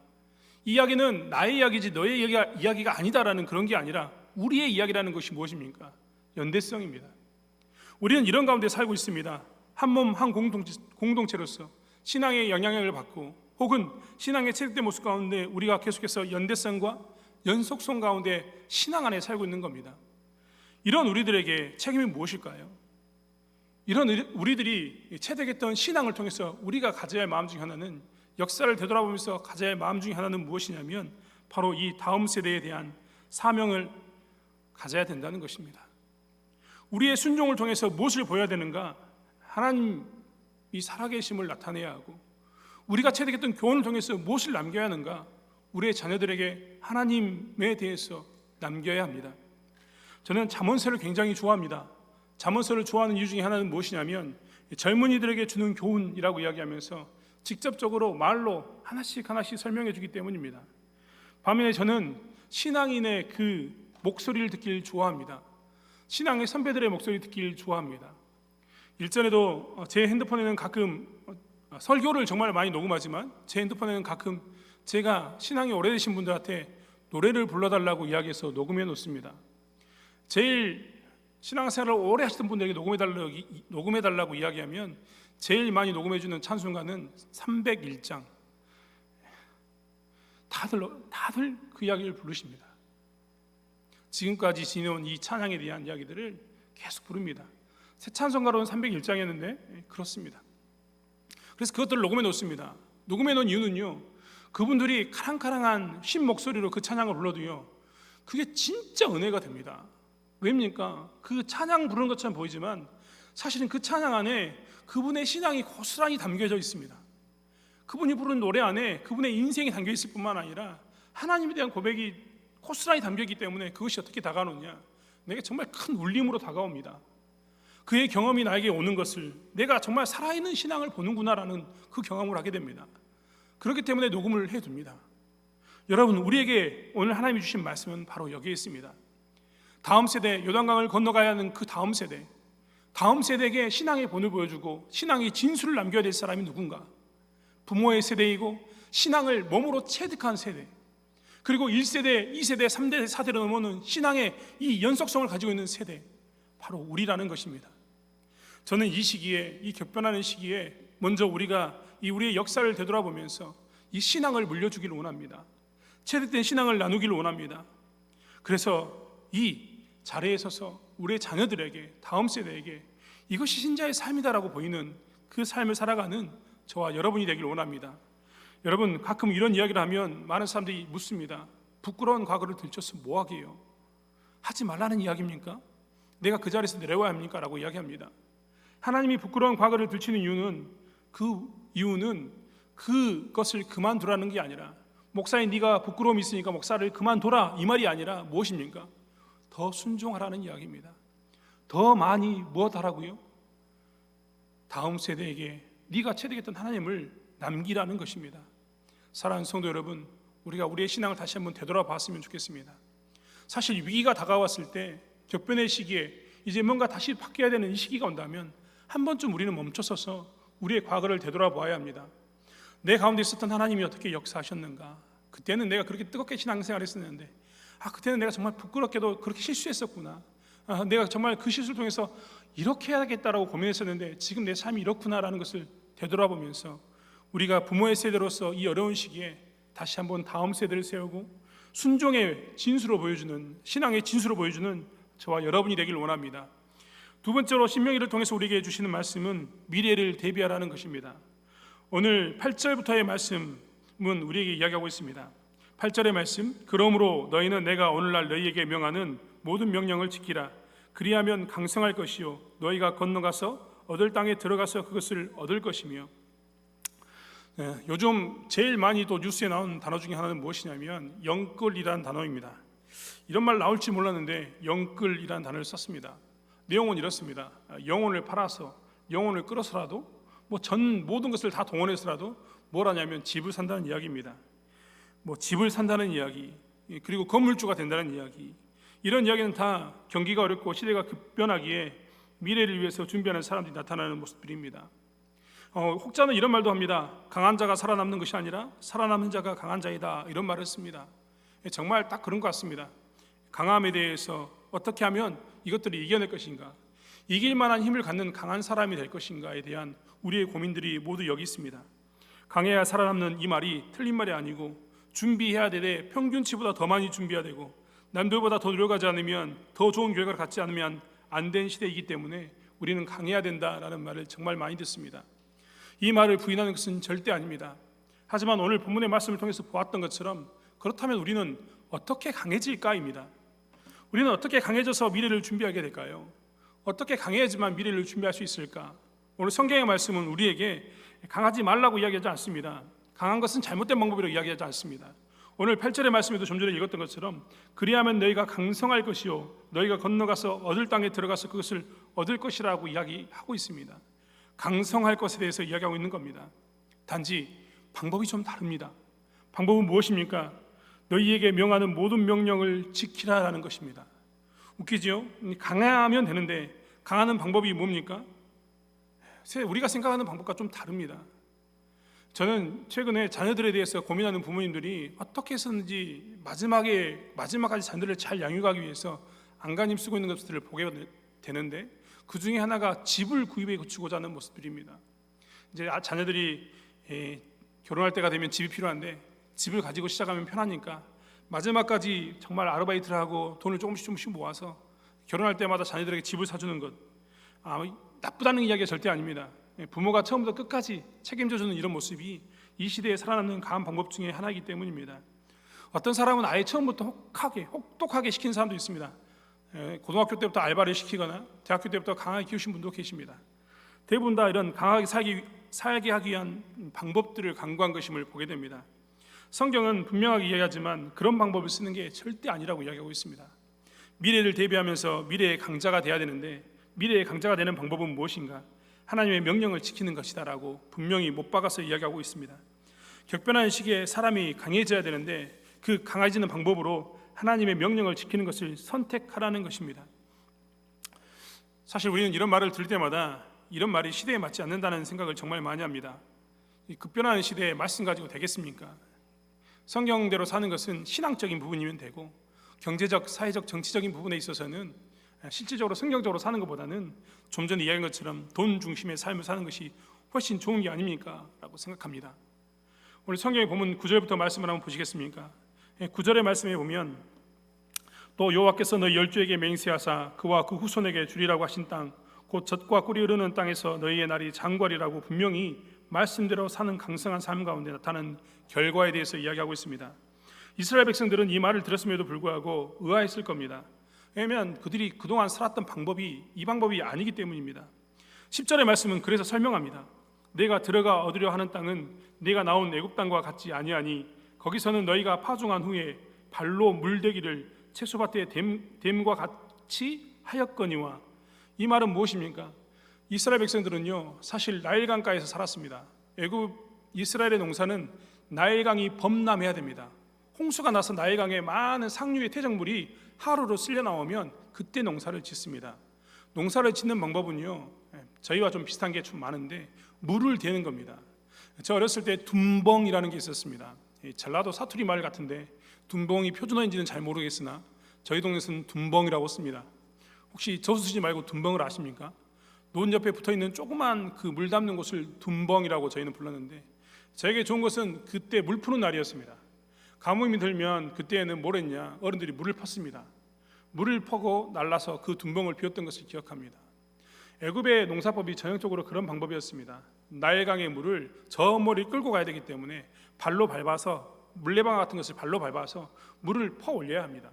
A: 이 이야기는 나의 이야기지 너의 이야기가 아니다라는 그런 게 아니라 우리의 이야기라는 것이 무엇입니까? 연대성입니다. 우리는 이런 가운데 살고 있습니다. 한 몸 한 공동체로서 신앙의 영향력을 받고, 혹은 신앙의 체득된 모습 가운데 우리가 계속해서 연대성과 연속성 가운데 신앙 안에 살고 있는 겁니다. 이런 우리들에게 책임이 무엇일까요? 이런 우리들이 체득했던 신앙을 통해서 우리가 가져야 할 마음 중에 하나는, 역사를 되돌아보면서 가져야 할 마음 중에 하나는 무엇이냐면 바로 이 다음 세대에 대한 사명을 가져야 된다는 것입니다. 우리의 순종을 통해서 무엇을 보여야 되는가? 하나님이 살아계심을 나타내야 하고, 우리가 체득했던 교훈을 통해서 무엇을 남겨야 하는가? 우리의 자녀들에게 하나님에 대해서 남겨야 합니다. 저는 잠언서를 굉장히 좋아합니다. 잠언서를 좋아하는 이유 중에 하나는 무엇이냐면, 젊은이들에게 주는 교훈이라고 이야기하면서 직접적으로 말로 하나씩 설명해 주기 때문입니다. 반면에 저는 신앙인의 그 목소리를 듣길 좋아합니다. 신앙의 선배들의 목소리 듣길 좋아합니다. 일전에도 제 핸드폰에는 가끔 설교를 정말 많이 녹음하지만, 제 핸드폰에는 가끔 제가 신앙이 오래되신 분들한테 노래를 불러달라고 이야기해서 녹음해 놓습니다. 제일 신앙생활을 오래 하시던 분들에게 녹음해달라고 이야기하면 제일 많이 녹음해주는 찬송가는 301장. 다들 그 이야기를 부르십니다. 지금까지 지내온 이 찬양에 대한 이야기들을 계속 부릅니다. 새 찬송가로는 301장이었는데 그렇습니다. 그래서 그것들을 녹음해 놓습니다. 녹음해 놓은 이유는요, 그분들이 카랑카랑한 쉰 목소리로 그 찬양을 불러도요, 그게 진짜 은혜가 됩니다. 왜입니까? 그 찬양 부르는 것처럼 보이지만 사실은 그 찬양 안에 그분의 신앙이 고스란히 담겨져 있습니다. 그분이 부르는 노래 안에 그분의 인생이 담겨 있을 뿐만 아니라 하나님에 대한 고백이 고스란히 담겨 있기 때문에 그것이 어떻게 다가오느냐? 내게 정말 큰 울림으로 다가옵니다. 그의 경험이 나에게 오는 것을, 내가 정말 살아있는 신앙을 보는구나라는 그 경험을 하게 됩니다. 그렇기 때문에 녹음을 해둡니다. 여러분, 우리에게 오늘 하나님이 주신 말씀은 바로 여기에 있습니다. 다음 세대, 요단강을 건너가야 하는 그 다음 세대에게 신앙의 본을 보여주고 신앙의 진수를 남겨야 될 사람이 누군가? 부모의 세대이고 신앙을 몸으로 체득한 세대, 그리고 1세대, 2세대, 3대, 4대로 넘어오는 신앙의 이 연속성을 가지고 있는 세대, 바로 우리라는 것입니다. 저는 이 시기에, 이 격변하는 시기에 먼저 우리가 우리의 역사를 되돌아보면서 이 신앙을 물려주기를 원합니다. 체득된 신앙을 나누기를 원합니다. 그래서 이 자리에 서서 우리의 자녀들에게, 다음 세대에게 이것이 신자의 삶이다라고 보이는 그 삶을 살아가는 저와 여러분이 되기를 원합니다. 여러분, 가끔 이런 이야기를 하면 많은 사람들이 묻습니다. 부끄러운 과거를 들춰서 뭐하게요? 하지 말라는 이야기입니까? 내가 그 자리에서 내려와야 합니까? 라고 이야기합니다. 하나님이 부끄러운 과거를 들추는 이유는 그것을 그만두라는 게 아니라, 목사인 네가 부끄러움이 있으니까 목사를 그만둬라, 이 말이 아니라 무엇입니까? 더 순종하라는 이야기입니다. 더 많이 무엇하라고요? 다음 세대에게 네가 체득했던 하나님을 남기라는 것입니다. 사랑하는 성도 여러분, 우리가 우리의 신앙을 다시 한번 되돌아봤으면 좋겠습니다. 사실 위기가 다가왔을 때, 격변의 시기에 이제 뭔가 다시 바뀌어야 되는 이 시기가 온다면 한 번쯤 우리는 멈춰서서 우리의 과거를 되돌아보아야 합니다. 내 가운데 있었던 하나님이 어떻게 역사하셨는가? 그때는 내가 그렇게 뜨겁게 신앙생활을 했었는데, 그때는 내가 정말 부끄럽게도 그렇게 실수했었구나. 내가 정말 그 실수를 통해서 이렇게 해야겠다라고 고민했었는데 지금 내 삶이 이렇구나라는 것을 되돌아보면서 우리가 부모의 세대로서 이 어려운 시기에 다시 한번 다음 세대를 세우고 순종의 진수로 보여주는, 신앙의 진수로 보여주는 저와 여러분이 되길 원합니다. 두 번째로 신명기를 통해서 우리에게 주시는 말씀은 미래를 대비하라는 것입니다. 오늘 8절부터의 말씀은 우리에게 이야기하고 있습니다. 8절의 말씀, 그러므로 너희는 내가 오늘날 너희에게 명하는 모든 명령을 지키라. 그리하면 강성할 것이요 너희가 건너가서 얻을 땅에 들어가서 그것을 얻을 것이며. 요즘 제일 많이 또 뉴스에 나오는 단어 중에 하나는 무엇이냐면 영끌이라는 단어입니다. 이런 말 나올지 몰랐는데 영끌이라는 단어를 썼습니다. 내용은 이렇습니다. 영혼을 팔아서, 영혼을 끌어서라도 모든 것을 다 동원해서라도 뭘 하냐면 집을 산다는 이야기입니다. 집을 산다는 이야기, 그리고 건물주가 된다는 이야기, 이런 이야기는 다 경기가 어렵고 시대가 급변하기에 미래를 위해서 준비하는 사람들이 나타나는 모습들입니다. 혹자는 이런 말도 합니다. 강한 자가 살아남는 것이 아니라 살아남는 자가 강한 자이다, 이런 말을 씁니다. 정말 딱 그런 것 같습니다. 강함에 대해서 어떻게 하면 이것들을 이겨낼 것인가, 이길 만한 힘을 갖는 강한 사람이 될 것인가에 대한 우리의 고민들이 모두 여기 있습니다. 강해야 살아남는 이 말이 틀린 말이 아니고, 준비해야 되되 평균치보다 더 많이 준비해야 되고, 남들보다 더 노력하지 않으면, 더 좋은 결과를 갖지 않으면 안 된 시대이기 때문에 우리는 강해야 된다라는 말을 정말 많이 듣습니다. 이 말을 부인하는 것은 절대 아닙니다. 하지만 오늘 본문의 말씀을 통해서 보았던 것처럼, 그렇다면 우리는 어떻게 강해질까입니다. 우리는 어떻게 강해져서 미래를 준비하게 될까요? 어떻게 강해야지만 미래를 준비할 수 있을까? 오늘 성경의 말씀은 우리에게 강하지 말라고 이야기하지 않습니다. 강한 것은 잘못된 방법이라고 이야기하지 않습니다. 오늘 8절의 말씀에도 좀 전에 읽었던 것처럼, 그리하면 너희가 강성할 것이요 너희가 건너가서 얻을 땅에 들어가서 그것을 얻을 것이라고 이야기하고 있습니다. 강성할 것에 대해서 이야기하고 있는 겁니다. 단지 방법이 좀 다릅니다. 방법은 무엇입니까? 너희에게 명하는 모든 명령을 지키라라는 것입니다. 웃기죠? 강하면 되는데 강하는 방법이 뭡니까? 우리가 생각하는 방법과 좀 다릅니다. 저는 최근에 자녀들에 대해서 고민하는 부모님들이 어떻게 해서든지 마지막까지 자녀들을 잘 양육하기 위해서 안간힘 쓰고 있는 것들을 보게 되는데, 그 중에 하나가 집을 구입해 고치고자 하는 모습들입니다. 이제 자녀들이 결혼할 때가 되면 집이 필요한데, 집을 가지고 시작하면 편하니까 마지막까지 정말 아르바이트를 하고 돈을 조금씩 모아서 결혼할 때마다 자녀들에게 집을 사주는 것, 나쁘다는 이야기가 절대 아닙니다. 부모가 처음부터 끝까지 책임져주는 이런 모습이 이 시대에 살아남는 강한 방법 중에 하나이기 때문입니다. 어떤 사람은 아예 처음부터 혹독하게 시킨 사람도 있습니다. 고등학교 때부터 알바를 시키거나 대학교 때부터 강하게 키우신 분도 계십니다. 대부분 다 이런 강하게 살게 하기 위한 방법들을 강구한 것임을 보게 됩니다. 성경은 분명하게 이야기하지만 그런 방법을 쓰는 게 절대 아니라고 이야기하고 있습니다. 미래를 대비하면서 미래의 강자가 돼야 되는데, 미래의 강자가 되는 방법은 무엇인가? 하나님의 명령을 지키는 것이다라고 분명히 못 박아서 이야기하고 있습니다. 격변하는 시기에 사람이 강해져야 되는데, 그 강해지는 방법으로 하나님의 명령을 지키는 것을 선택하라는 것입니다. 사실 우리는 이런 말을 들을 때마다 이런 말이 시대에 맞지 않는다는 생각을 정말 많이 합니다. 이 급변하는 시대에 말씀 가지고 되겠습니까? 성경대로 사는 것은 신앙적인 부분이면 되고, 경제적, 사회적, 정치적인 부분에 있어서는 실질적으로 성경적으로 사는 것보다는 좀 전에 이야기한 것처럼 돈 중심의 삶을 사는 것이 훨씬 좋은 게 아닙니까? 라고 생각합니다. 오늘 성경에 보면 9절부터 말씀을 한번 보시겠습니까? 9절의 말씀에 보면, 또 여호와께서 너희 열조에게 맹세하사 그와 그 후손에게 주리라고 하신 땅, 곧 젖과 꿀이 흐르는 땅에서 너희의 날이 장관이라고 분명히 말씀대로 사는 강성한 삶 가운데 나타나는 결과에 대해서 이야기하고 있습니다. 이스라엘 백성들은 이 말을 들었음에도 불구하고 의아했을 겁니다. 왜냐하면 그들이 그동안 살았던 방법이 이 방법이 아니기 때문입니다. 10절의 말씀은 그래서 설명합니다. 내가 들어가 얻으려 하는 땅은 내가 나온 애굽 땅과 같지 아니하니 거기서는 너희가 파종한 후에 발로 물대기를 채소밭에 댐과 같이 하였거니와. 이 말은 무엇입니까? 이스라엘 백성들은요, 사실 나일강가에서 살았습니다. 이스라엘의 농사는 나일강이 범람해야 됩니다. 홍수가 나서 나일강에 많은 상류의 퇴적물이 하루로 쓸려 나오면 그때 농사를 짓습니다. 농사를 짓는 방법은요, 저희와 좀 비슷한 게 좀 많은데 물을 대는 겁니다. 저 어렸을 때 둔벙이라는 게 있었습니다. 전라도 사투리 말 같은데 둔벙이 표준어인지는 잘 모르겠으나 저희 동네에서는 둔벙이라고 씁니다. 혹시 저수 쓰지 말고 둔벙을 아십니까? 논 옆에 붙어있는 조그만 그 물 담는 곳을 둔벙이라고 저희는 불렀는데, 저에게 좋은 것은 그때 물 푸는 날이었습니다. 가뭄이 들면 그때에는 뭘 했냐? 어른들이 물을 펐습니다. 물을 퍼고 날라서 그 둔벙을 비웠던 것을 기억합니다. 애굽의 농사법이 전형적으로 그런 방법이었습니다. 나일강의 물을 저 멀리 끌고 가야 되기 때문에 발로 밟아서 물레방 같은 것을 발로 밟아서 물을 퍼 올려야 합니다.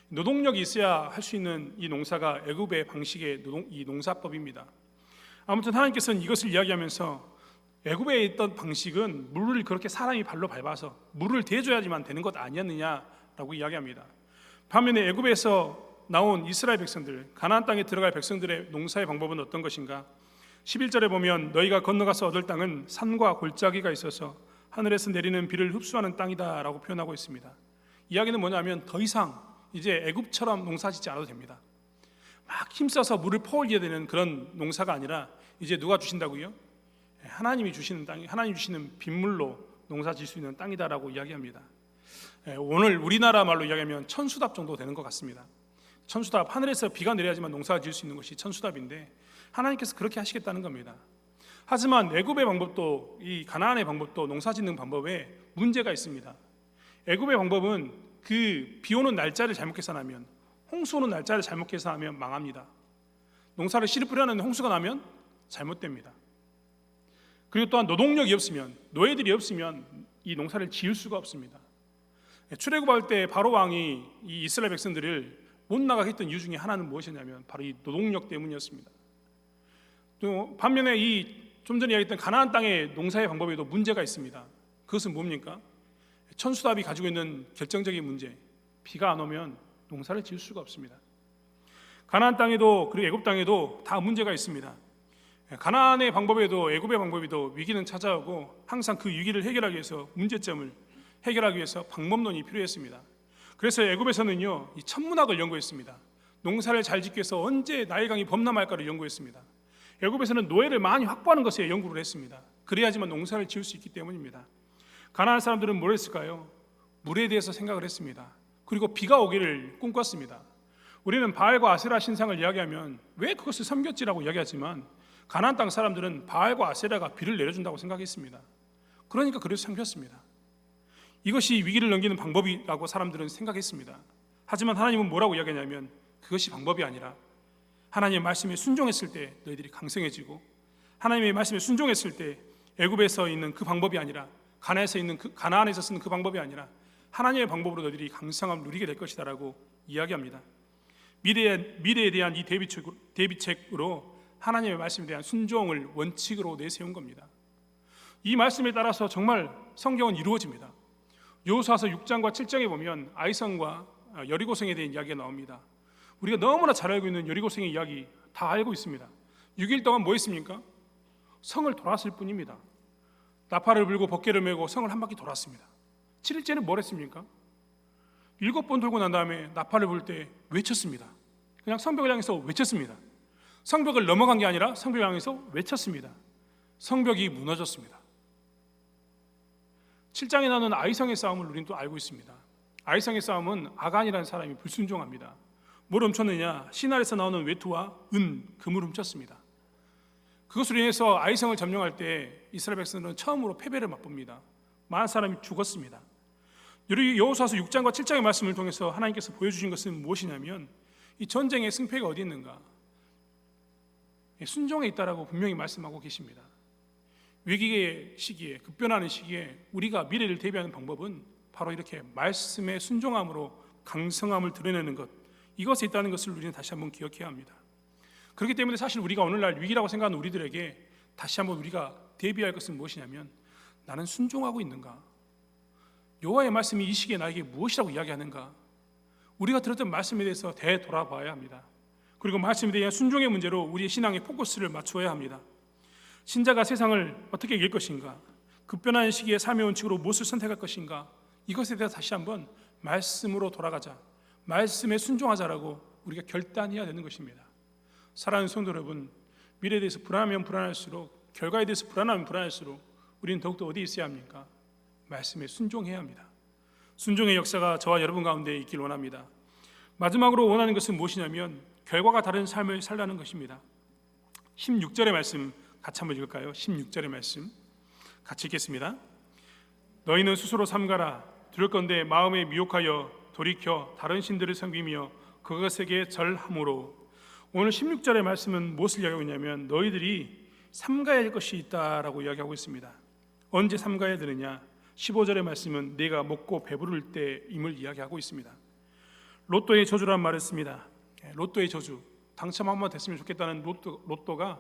A: 노동력이 있어야 할 수 있는 이 농사가 애굽의 방식의 이 농사법입니다. 아무튼 하나님께서는 이것을 이야기하면서 애굽에 있던 방식은 물을 그렇게 사람이 발로 밟아서 물을 대줘야지만 되는 것 아니었느냐라고 이야기합니다. 반면에 애굽에서 나온 이스라엘 백성들, 가나안 땅에 들어갈 백성들의 농사의 방법은 어떤 것인가? 11절에 보면 너희가 건너가서 얻을 땅은 산과 골짜기가 있어서 하늘에서 내리는 비를 흡수하는 땅이다 라고 표현하고 있습니다. 이야기는 뭐냐면 더 이상 이제 애굽처럼 농사짓지 않아도 됩니다. 막 힘써서 물을 퍼올려야 되는 그런 농사가 아니라 이제 누가 주신다고요? 하나님이 주시는 땅이, 하나님이 주시는 빗물로 농사질 수 있는 땅이다라고 이야기합니다. 오늘 우리나라 말로 이야기하면 천수답 정도 되는 것 같습니다. 천수답, 하늘에서 비가 내려야지만 농사가 지을 수 있는 것이 천수답인데 하나님께서 그렇게 하시겠다는 겁니다. 하지만 애굽의 방법도 이 가나안의 방법도 농사짓는 방법에 문제가 있습니다. 애굽의 방법은 그 비 오는 날짜를 잘못 계산하면, 홍수 오는 날짜를 잘못 계산하면 망합니다. 농사를 씨를 뿌려놨는데 홍수가 나면 잘못됩니다. 그리고 또한 노동력이 없으면, 노예들이 없으면 이 농사를 지을 수가 없습니다. 출애굽할 때 바로 왕이 이 이스라엘 백성들을 못 나가게 했던 이유 중에 하나는 무엇이냐면 바로 이 노동력 때문이었습니다. 또 반면에 이 좀 전에 이야기했던 가나안 땅의 농사의 방법에도 문제가 있습니다. 그것은 뭡니까? 천수답이 가지고 있는 결정적인 문제, 비가 안 오면 농사를 지을 수가 없습니다. 가나안 땅에도 그리고 애굽 땅에도 다 문제가 있습니다. 가나안의 방법에도 애굽의 방법에도 위기는 찾아오고 항상 그 위기를 해결하기 위해서 문제점을 해결하기 위해서 방법론이 필요했습니다. 그래서 애굽에서는요, 이 천문학을 연구했습니다. 농사를 잘 짓기 위해서 언제 나일강이 범람할까를 연구했습니다. 애굽에서는 노예를 많이 확보하는 것에 연구를 했습니다. 그래야지만 농사를 지을 수 있기 때문입니다. 가나안 사람들은 뭘 했을까요? 물에 대해서 생각을 했습니다. 그리고 비가 오기를 꿈꿨습니다. 우리는 바알과 아세라 신상을 이야기하면 왜 그것을 섬겼지라고 이야기하지만 가나안 땅 사람들은 바알과 아세라가 비를 내려준다고 생각했습니다. 그러니까 그래서 섬겼습니다. 이것이 위기를 넘기는 방법이라고 사람들은 생각했습니다. 하지만 하나님은 뭐라고 이야기하냐면 그것이 방법이 아니라 하나님의 말씀에 순종했을 때 너희들이 강성해지고, 하나님의 말씀에 순종했을 때 애굽에서 있는 그 방법이 아니라 가나안에서 쓰는 그 방법이 아니라 하나님의 방법으로 너희들이 강성함을 누리게 될 것이다라고 이야기합니다. 미래에 대한 이 대비책으로 하나님의 말씀에 대한 순종을 원칙으로 내세운 겁니다. 이 말씀에 따라서 정말 성경은 이루어집니다. 여호수아서 6장과 7장에 보면 아이성과 여리고성에 대한 이야기가 나옵니다. 우리가 너무나 잘 알고 있는 여리고성의 이야기 다 알고 있습니다. 6일 동안 뭐 했습니까? 성을 돌았을 뿐입니다. 나팔을 불고 번개를 메고 성을 한 바퀴 돌았습니다. 7일째는 뭘 했습니까? 7번 돌고 난 다음에 나팔을 불 때 외쳤습니다. 그냥 성벽을 향해서 외쳤습니다. 성벽을 넘어간 게 아니라 성벽을 향해서 외쳤습니다. 성벽이 무너졌습니다. 7장에 나오는 아이성의 싸움을 우리는 또 알고 있습니다. 아이성의 싸움은 아간이라는 사람이 불순종합니다. 뭘 훔쳤느냐? 신할에서 나오는 외투와 은, 금을 훔쳤습니다. 그것으로 인해서 아이성을 점령할 때 이스라엘 백성들은 처음으로 패배를 맛봅니다. 많은 사람이 죽었습니다. 여호수아서 6장과 7장의 말씀을 통해서 하나님께서 보여주신 것은 무엇이냐면 이 전쟁의 승패가 어디 있는가? 순종에 있다라고 분명히 말씀하고 계십니다. 위기의 시기에, 급변하는 시기에 우리가 미래를 대비하는 방법은 바로 이렇게 말씀의 순종함으로 강성함을 드러내는 것, 이것에 있다는 것을 우리는 다시 한번 기억해야 합니다. 그렇기 때문에 사실 우리가 오늘날 위기라고 생각하는 우리들에게 다시 한번 우리가 대비할 것은 무엇이냐면 나는 순종하고 있는가? 여호와의 말씀이 이 시기에 나에게 무엇이라고 이야기하는가? 우리가 들었던 말씀에 대해서 되돌아봐야 합니다. 그리고 말씀에 대한 순종의 문제로 우리의 신앙의 포커스를 맞추어야 합니다. 신자가 세상을 어떻게 이길 것인가? 급변하는 시기에 삶의 원칙으로 무엇을 선택할 것인가? 이것에 대해서 다시 한번 말씀으로 돌아가자, 말씀에 순종하자라고 우리가 결단해야 되는 것입니다. 사랑하는 성도 여러분, 미래에 대해서 불안하면 불안할수록, 결과에 대해서 불안하면 불안할수록 우리는 더욱더 어디 있어야 합니까? 말씀에 순종해야 합니다. 순종의 역사가 저와 여러분 가운데 있길 원합니다. 마지막으로 원하는 것은 무엇이냐면 결과가 다른 삶을 살라는 것입니다. 16절의 말씀 같이 한번 읽을까요? 16절의 말씀 같이 읽겠습니다. 너희는 스스로 삼가라. 두렵건대 마음에 미혹하여 돌이켜 다른 신들을 섬기며 그것에게 절함으로. 오늘 16절의 말씀은 무엇을 이야기하고 있냐면 너희들이 삼가야 할 것이 있다라고 이야기하고 있습니다. 언제 삼가야 되느냐? 15절의 말씀은 내가 먹고 배부를 때임을 이야기하고 있습니다. 로또의 저주란 말을 씁니다. 로또의 저주, 당첨 한번 됐으면 좋겠다는 로또가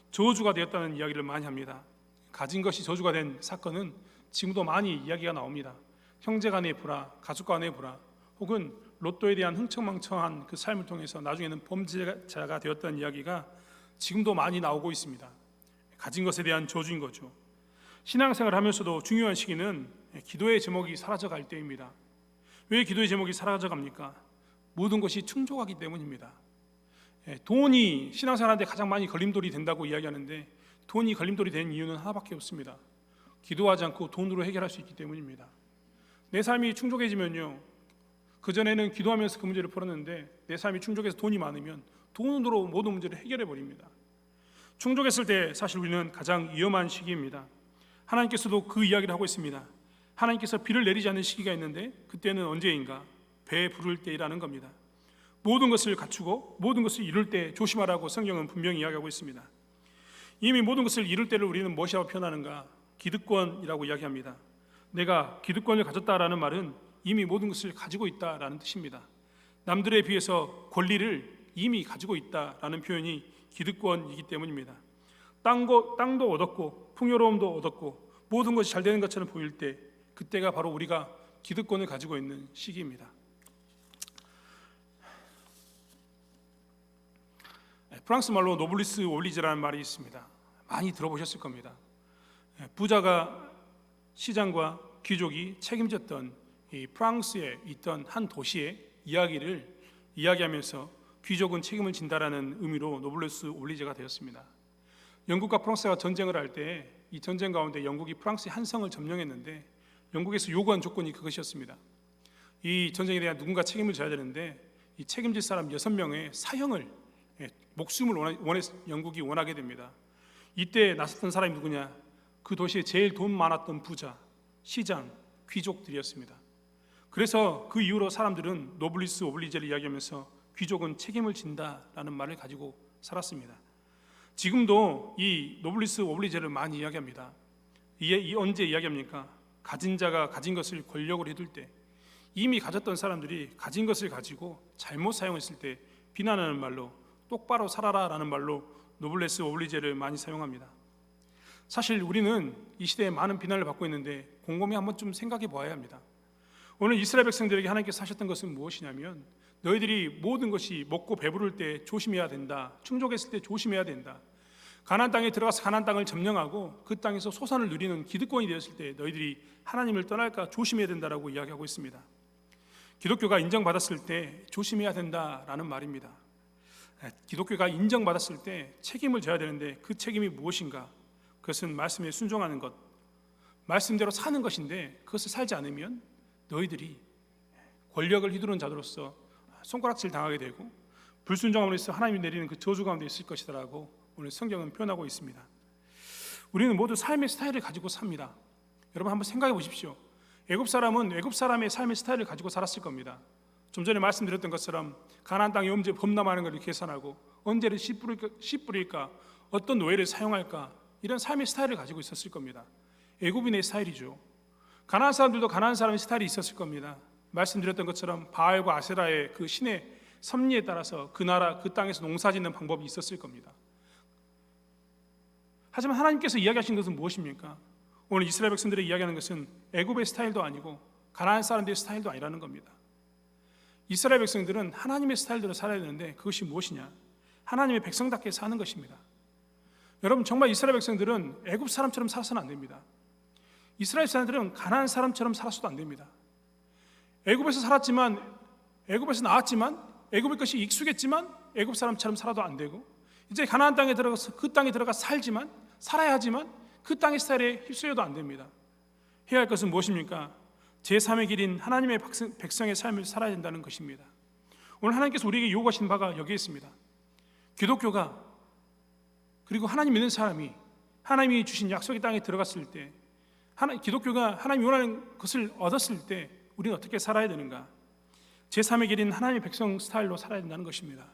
A: 저주가 되었다는 이야기를 많이 합니다. 가진 것이 저주가 된 사건은 지금도 많이 이야기가 나옵니다. 형제 간의 불화, 가족 간의 불화, 혹은 로또에 대한 흥청망청한 그 삶을 통해서 나중에는 범죄자가 되었다는 이야기가 지금도 많이 나오고 있습니다. 가진 것에 대한 저주인 거죠. 신앙생활을 하면서도 중요한 시기는 기도의 제목이 사라져갈 때입니다. 왜 기도의 제목이 사라져갑니까? 모든 것이 충족하기 때문입니다. 돈이 신앙생활하는데 가장 많이 걸림돌이 된다고 이야기하는데 돈이 걸림돌이 되는 이유는 하나밖에 없습니다. 기도하지 않고 돈으로 해결할 수 있기 때문입니다. 내 삶이 충족해지면요, 그전에는 기도하면서 그 문제를 풀었는데 내 삶이 충족해서 돈이 많으면 돈으로 모든 문제를 해결해 버립니다. 충족했을 때 사실 우리는 가장 위험한 시기입니다. 하나님께서도 그 이야기를 하고 있습니다. 하나님께서 비를 내리지 않는 시기가 있는데 그때는 언제인가? 배 부를 때라는 겁니다. 모든 것을 갖추고 모든 것을 이룰 때 조심하라고 성경은 분명히 이야기하고 있습니다. 이미 모든 것을 이룰 때를 우리는 무엇이라고 표현하는가? 기득권이라고 이야기합니다. 내가 기득권을 가졌다라는 말은 이미 모든 것을 가지고 있다라는 뜻입니다. 남들에 비해서 권리를 이미 가지고 있다라는 표현이 기득권이기 때문입니다. 땅도 얻었고 풍요로움도 얻었고 모든 것이 잘 되는 것처럼 보일 때 그때가 바로 우리가 기득권을 가지고 있는 시기입니다. 프랑스 말로 노블리스 오블리제라는 말이 있습니다. 많이 들어보셨을 겁니다. 부자가 시장과 귀족이 책임졌던 이 프랑스에 있던 한 도시의 이야기를 이야기하면서 귀족은 책임을 진다라는 의미로 노블리스 오블리제가 되었습니다. 영국과 프랑스가 전쟁을 할 때 이 전쟁 가운데 영국이 프랑스의 한 성을 점령했는데 영국에서 요구한 조건이 그것이었습니다. 이 전쟁에 대한 누군가 책임을 져야 되는데 이 책임질 사람 6명의 사형을, 목숨을 영국이 원하게 됩니다. 이때 나섰던 사람이 누구냐? 그 도시에 제일 돈 많았던 부자, 시장, 귀족들이었습니다. 그래서 그 이후로 사람들은 노블리스 오블리제를 이야기하면서 귀족은 책임을 진다라는 말을 가지고 살았습니다. 지금도 이 노블리스 오블리제를 많이 이야기합니다. 이게 언제 이야기합니까? 가진 자가 가진 것을 권력으로 해둘 때, 이미 가졌던 사람들이 가진 것을 가지고 잘못 사용했을 때 비난하는 말로 똑바로 살아라라는 말로 노블리스 오블리제를 많이 사용합니다. 사실 우리는 이 시대에 많은 비난을 받고 있는데 곰곰이 한번 좀 생각해 보아야 합니다. 오늘 이스라엘 백성들에게 하나님께서 하셨던 것은 무엇이냐면 너희들이 모든 것이 먹고 배부를 때 조심해야 된다. 충족했을 때 조심해야 된다. 가나안 땅에 들어가서 가나안 땅을 점령하고 그 땅에서 소산을 누리는 기득권이 되었을 때 너희들이 하나님을 떠날까 조심해야 된다라고 이야기하고 있습니다. 기독교가 인정받았을 때 조심해야 된다라는 말입니다. 기독교가 인정받았을 때 책임을 져야 되는데 그 책임이 무엇인가? 그것은 말씀에 순종하는 것, 말씀대로 사는 것인데 그것을 살지 않으면 너희들이 권력을 휘두르는 자들로서 손가락질 당하게 되고 불순종함으로 해서 하나님이 내리는 그 저주 가운데 있을 것이다라고 오늘 성경은 표현하고 있습니다. 우리는 모두 삶의 스타일을 가지고 삽니다. 여러분 한번 생각해 보십시오. 애굽 사람은 애굽 사람의 삶의 스타일을 가지고 살았을 겁니다. 좀 전에 말씀드렸던 것처럼 가나안 땅에 언제 범람하는 것을 계산하고 언제를 씨 뿌릴까, 어떤 노예를 사용할까, 이런 삶의 스타일을 가지고 있었을 겁니다. 애굽인의 스타일이죠. 가나안 사람들도 가나안 사람의 스타일이 있었을 겁니다. 말씀드렸던 것처럼 바알과 아세라의 그 신의 섭리에 따라서 그 나라 그 땅에서 농사짓는 방법이 있었을 겁니다. 하지만 하나님께서 이야기하신 것은 무엇입니까? 오늘 이스라엘 백성들이 이야기하는 것은 애굽의 스타일도 아니고 가나안 사람들의 스타일도 아니라는 겁니다. 이스라엘 백성들은 하나님의 스타일대로 살아야 되는데 그것이 무엇이냐? 하나님의 백성답게 사는 것입니다. 여러분 정말 이스라엘 백성들은 애굽 사람처럼 살아서는 안 됩니다. 이스라엘 사람들은 가나안 사람처럼 살아서도 안 됩니다. 애굽에서 살았지만, 애굽에서 나왔지만, 애굽의 것이 익숙했지만 애굽 사람처럼 살아도 안 되고, 이제 가나안 땅에 들어가서 그 땅에 들어가 살아야 하지만 그 땅의 스타일에 휩쓸려도 안 됩니다. 해야 할 것은 무엇입니까? 제3의 길인 하나님의 백성의 삶을 살아야 된다는 것입니다. 오늘 하나님께서 우리에게 요구하신 바가 여기에 있습니다. 기독교가, 그리고 하나님 믿는 사람이 하나님이 주신 약속의 땅에 들어갔을 때, 기독교가 하나님이 원하는 것을 얻었을 때 우리는 어떻게 살아야 되는가? 제3의 길인 하나님의 백성 스타일로 살아야 된다는 것입니다.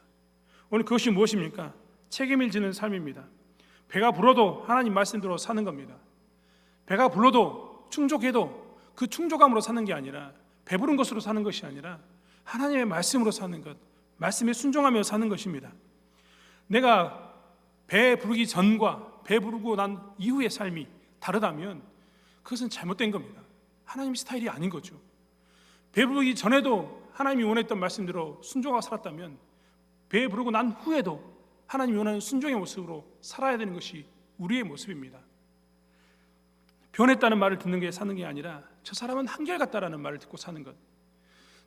A: 오늘 그것이 무엇입니까? 책임을 지는 삶입니다. 배가 불러도 하나님 말씀대로 사는 겁니다. 배가 불러도 충족해도 그 충족함으로 사는 게 아니라, 배부른 것으로 사는 것이 아니라 하나님의 말씀으로 사는 것, 말씀에 순종하며 사는 것입니다. 내가 배 부르기 전과 배 부르고 난 이후의 삶이 다르다면 그것은 잘못된 겁니다. 하나님 스타일이 아닌 거죠. 배 부르기 전에도 하나님이 원했던 말씀대로 순종하고 살았다면 배 부르고 난 후에도 하나님이 원하는 순종의 모습으로 살아야 되는 것이 우리의 모습입니다. 변했다는 말을 듣는 게 사는 게 아니라 저 사람은 한결같다라는 말을 듣고 사는 것,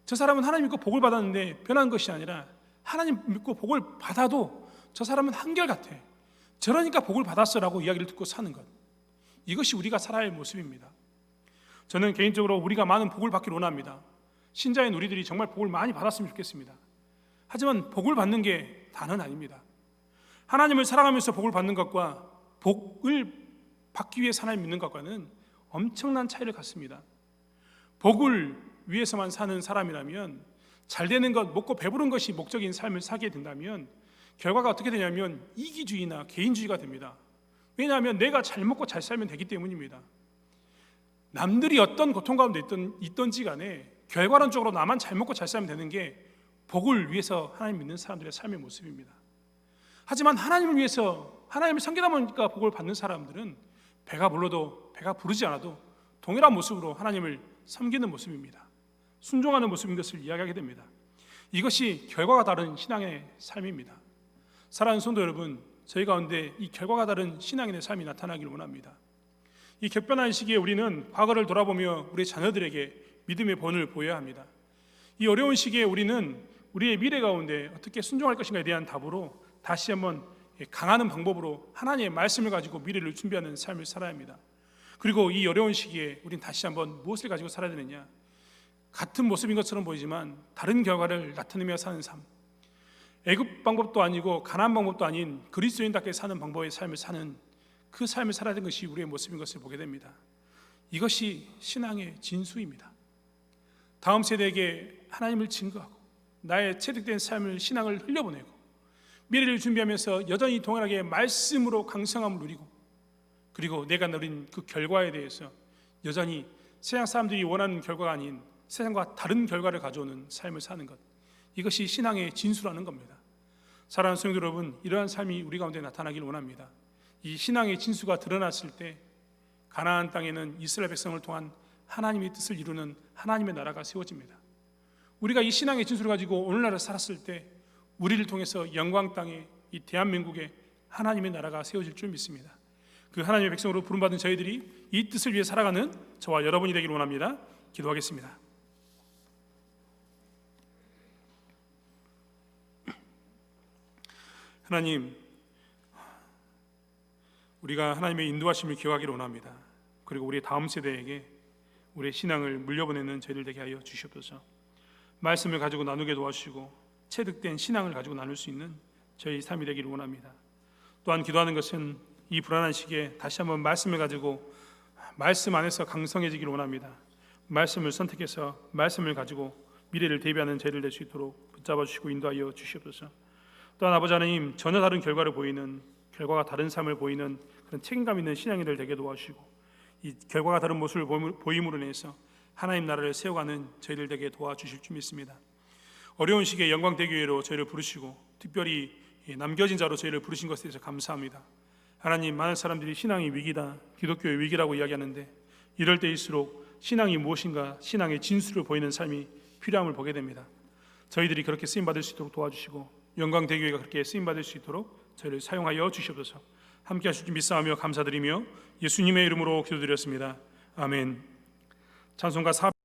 A: 저 사람은 하나님 믿고 복을 받았는데 변한 것이 아니라 하나님 믿고 복을 받아도 저 사람은 한결같아, 저러니까 복을 받았어라고 이야기를 듣고 사는 것, 이것이 우리가 살아야 할 모습입니다. 저는 개인적으로 우리가 많은 복을 받기를 원합니다. 신자인 우리들이 정말 복을 많이 받았으면 좋겠습니다. 하지만 복을 받는 게 다는 아닙니다. 하나님을 사랑하면서 복을 받는 것과 복을 받기 위해 하나님 믿는 것과는 엄청난 차이를 갖습니다. 복을 위해서만 사는 사람이라면, 잘 되는 것, 먹고 배부른 것이 목적인 삶을 살게 된다면 결과가 어떻게 되냐면 이기주의나 개인주의가 됩니다. 왜냐하면 내가 잘 먹고 잘 살면 되기 때문입니다. 남들이 어떤 고통 가운데 있던지 간에 결과론적으로 나만 잘 먹고 잘 살면 되는 게 복을 위해서 하나님 믿는 사람들의 삶의 모습입니다. 하지만 하나님을 위해서, 하나님을 섬기다 보니까 복을 받는 사람들은 배가 불러도 배가 부르지 않아도 동일한 모습으로 하나님을 섬기는 모습입니다. 순종하는 모습인 것을 이야기하게 됩니다. 이것이 결과가 다른 신앙의 삶입니다. 사랑하는 성도 여러분, 저희 가운데 이 결과가 다른 신앙인의 삶이 나타나기를 원합니다. 이 격변한 시기에 우리는 과거를 돌아보며 우리 자녀들에게 믿음의 본을 보여야 합니다. 이 어려운 시기에 우리는 우리의 미래 가운데 어떻게 순종할 것인가에 대한 답으로 다시 한번 강하는 방법으로 하나님의 말씀을 가지고 미래를 준비하는 삶을 살아야 합니다. 그리고 이 어려운 시기에 우리는 다시 한번 무엇을 가지고 살아야 되느냐? 같은 모습인 것처럼 보이지만 다른 결과를 나타내며 사는 삶, 애굽 방법도 아니고 가나안 방법도 아닌 그리스도인답게 사는 방법의 삶을 사는 그 삶을 살아야 되는 것이 우리의 모습인 것을 보게 됩니다. 이것이 신앙의 진수입니다. 다음 세대에게 하나님을 증거하고 나의 체득된 삶을, 신앙을 흘려보내고 미래를 준비하면서 여전히 동일하게 말씀으로 강성함을 누리고, 그리고 내가 누린 그 결과에 대해서 여전히 세상 사람들이 원하는 결과가 아닌 세상과 다른 결과를 가져오는 삶을 사는 것, 이것이 신앙의 진수라는 겁니다. 사랑하는 성도 여러분, 이러한 삶이 우리 가운데 나타나길 원합니다. 이 신앙의 진수가 드러났을 때 가나안 땅에는 이스라엘 백성을 통한 하나님의 뜻을 이루는 하나님의 나라가 세워집니다. 우리가 이 신앙의 진수를 가지고 오늘날을 살았을 때 우리를 통해서 영광 땅에, 이 대한민국에 하나님의 나라가 세워질 줄 믿습니다. 그 하나님의 백성으로 부름받은 저희들이 이 뜻을 위해 살아가는 저와 여러분이 되기를 원합니다. 기도하겠습니다. 하나님, 우리가 하나님의 인도하심을 기억하기를 원합니다. 그리고 우리 다음 세대에게 우리의 신앙을 물려보내는 저희들 되게 하여 주시옵소서. 말씀을 가지고 나누게 도와주시고 체득된 신앙을 가지고 나눌 수 있는 저희 삶이 되기를 원합니다. 또한 기도하는 것은 이 불안한 시기에 다시 한번 말씀을 가지고 말씀 안에서 강성해지기를 원합니다. 말씀을 선택해서 말씀을 가지고 미래를 대비하는 저희들 될 수 있도록 붙잡아 주시고 인도하여 주시옵소서. 또한 아버지 하나님, 전혀 다른 결과를 보이는, 결과가 다른 삶을 보이는 그런 책임감 있는 신앙인들 되게 도와주시고 이 결과가 다른 모습을 보임으로 인해서 하나님 나라를 세워가는 저희들 되게 도와주실 줄 믿습니다. 어려운 시기에 영광대교회로 저희를 부르시고 특별히 남겨진 자로 저희를 부르신 것에 대해서 감사합니다. 하나님, 많은 사람들이 신앙이 위기다, 기독교의 위기라고 이야기하는데 이럴 때일수록 신앙이 무엇인가, 신앙의 진수를 보이는 삶이 필요함을 보게 됩니다. 저희들이 그렇게 쓰임받을 수 있도록 도와주시고 영광대교회가 그렇게 쓰임받을 수 있도록 저희를 사용하여 주시옵소서. 함께 하실 줄 믿사하며 감사드리며 예수님의 이름으로 기도드렸습니다. 아멘. 찬송가